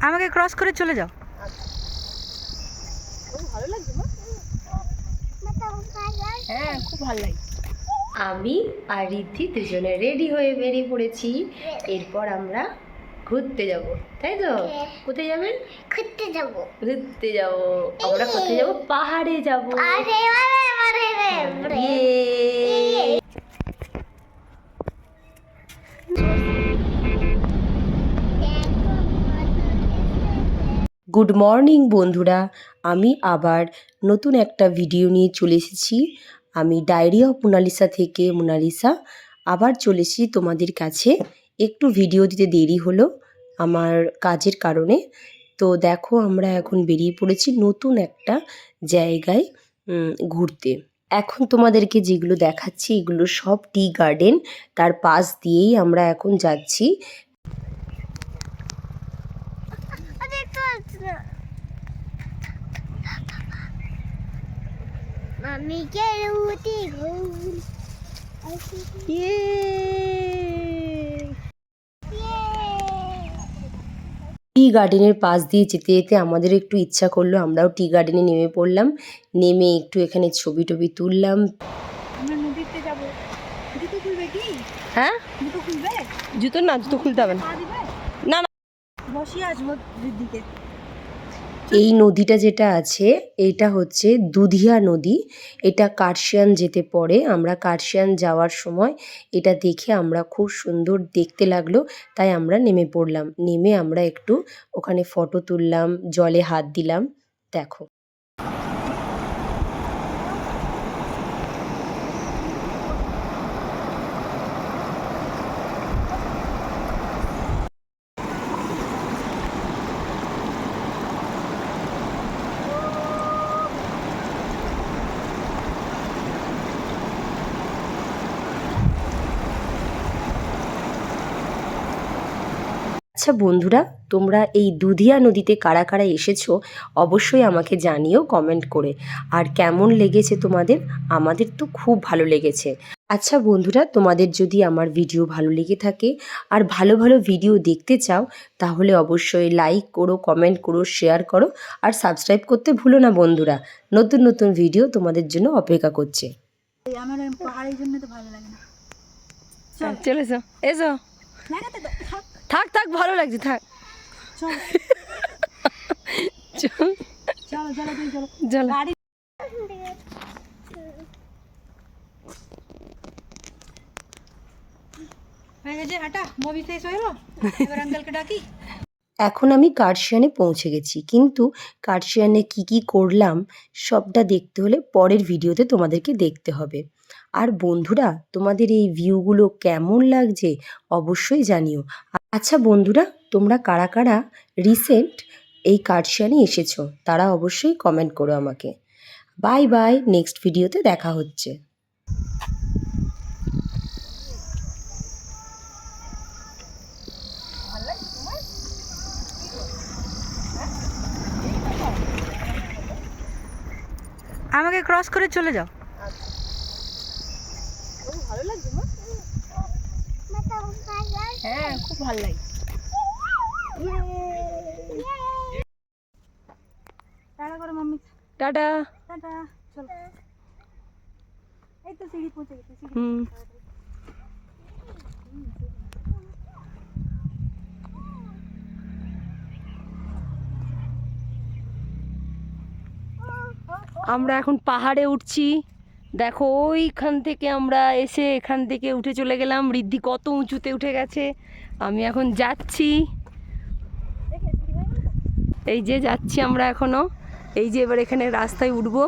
আমাকে ক্রস করে চলে যাও। ভালো লাগছে না? হ্যাঁ, খুব ভালো লাগে। আমি আর রিদ্ধি দুজনে রেডি হয়ে বেরিয়ে পড়েছি। এরপর আমরা ঘুরতে যাব, তাই তো? কোথায় যাবেন? ঘুরতে যাব। ঘুরতে যাব। আমরা কোথায় যাব? পাহাড়ে যাব। গুড মর্নিং বন্ধুরা, আমি আবার নতুন একটা ভিডিও নিয়ে চলে এসেছি। আমি ডায়েরি অফ মোনালিসা থেকে মোনালিসা আবার চলে এসেছি তোমাদের কাছে। একটু ভিডিও দিতে দেরি হলো আমার কাজের কারণে। তো দেখো, আমরা এখন বেরিয়ে পড়েছি নতুন একটা জায়গায় ঘুরতে। এখন তোমাদেরকে যেগুলো দেখাচ্ছি এগুলো সব টি গার্ডেন, তার পাশ দিয়েই আমরা এখন যাচ্ছি। Mami quiere un টি গার্ডেনের পাশ দিয়ে যেতে যেতে আমাদের একটু ইচ্ছা করলো, আমরাও টি গার্ডেনে নেমে পড়লাম। নেমে একটু এখানে ছবি টবি তুললাম। আমরা নদীতে যাব। জুতো খুলবে কি? হ্যাঁ, জুতো খুলবে? জুতো না, জুতো খুলতে হবে না। না না, বসিয়ে আসবো দিদিকে। এই নদীটা যেটা আছে এটা হচ্ছে দুধিয়া নদী। এটা কার্শিয়াং যেতে পড়ে। আমরা কার্শিয়াং যাওয়ার সময় এটা দেখে আমরা খুব সুন্দর দেখতে লাগলো, তাই আমরা নেমে পড়লাম। নেমে আমরা একটু ওখানে ফটো তুললাম, জলে হাত দিলাম। দেখো, আচ্ছা বন্ধুরা, তোমরা এই দুধিয়া নদীতে কারা কারা এসেছো অবশ্যই আমাকে জানিও কমেন্ট করে। আর কেমন লেগেছে তোমাদের? আমাদের তো খুব ভালো লেগেছে। আচ্ছা বন্ধুরা, তোমাদের যদি আমার ভিডিও ভালো লেগে থাকে আর ভালো ভালো ভিডিও দেখতে চাও তাহলে অবশ্যই লাইক করো, কমেন্ট করো, শেয়ার করো আর সাবস্ক্রাইব করতে ভুলো না বন্ধুরা। নতুন নতুন ভিডিও তোমাদের জন্য অপেক্ষা করছে। আমার পাহাড়ের জন্য তো ভালো লাগে না। চলে এসো, এসো। থাক থাক, ভালো লাগছে, থাক। চল চল চলো চলো তুমি চলো। চলো। গাড়ি হয়ে গেছে হাঁটা, মুভি শেষ হলো, এবার আঙ্কেলকে ডাকি। এখন আমি কার্শিয়ানে পৌঁছে গেছি, কিন্তু কার্শিয়ানে কি কি করলাম সবটা দেখতে হলে পরের ভিডিওতে তোমাদেরকে দেখতে হবে। আর বন্ধুরা, তোমাদের এই ভিউগুলো কেমন লাগছে অবশ্যই জানিও। আচ্ছা বন্ধুরা, তোমরা কারা কারা রিসেন্ট এই কার্শিয়ানে এসেছো তারা অবশ্যই কমেন্ট করো আমাকে। বাই বাই, নেক্সট ভিডিওতে দেখা হচ্ছে। আমাকে ক্রস করে চলে যাও। ভালো লাগছে না? হ্যাঁ, খুব ভালো লাগে। টাটা করো মাম্মি। টাটা। টাটা। চলো, এই তো সিঁড়ি পৌঁছে গেছে। আমরা এখন পাহাড়ে উঠছি। দেখো, ওইখান থেকে আমরা এসে এখান থেকে উঠে চলে গেলাম। ঋদ্ধি কত উঁচুতে উঠে গেছে। আমি এখন যাচ্ছি, এই যে যাচ্ছি আমরা এখনো। এই যে এবার এখানে রাস্তায় উঠবো।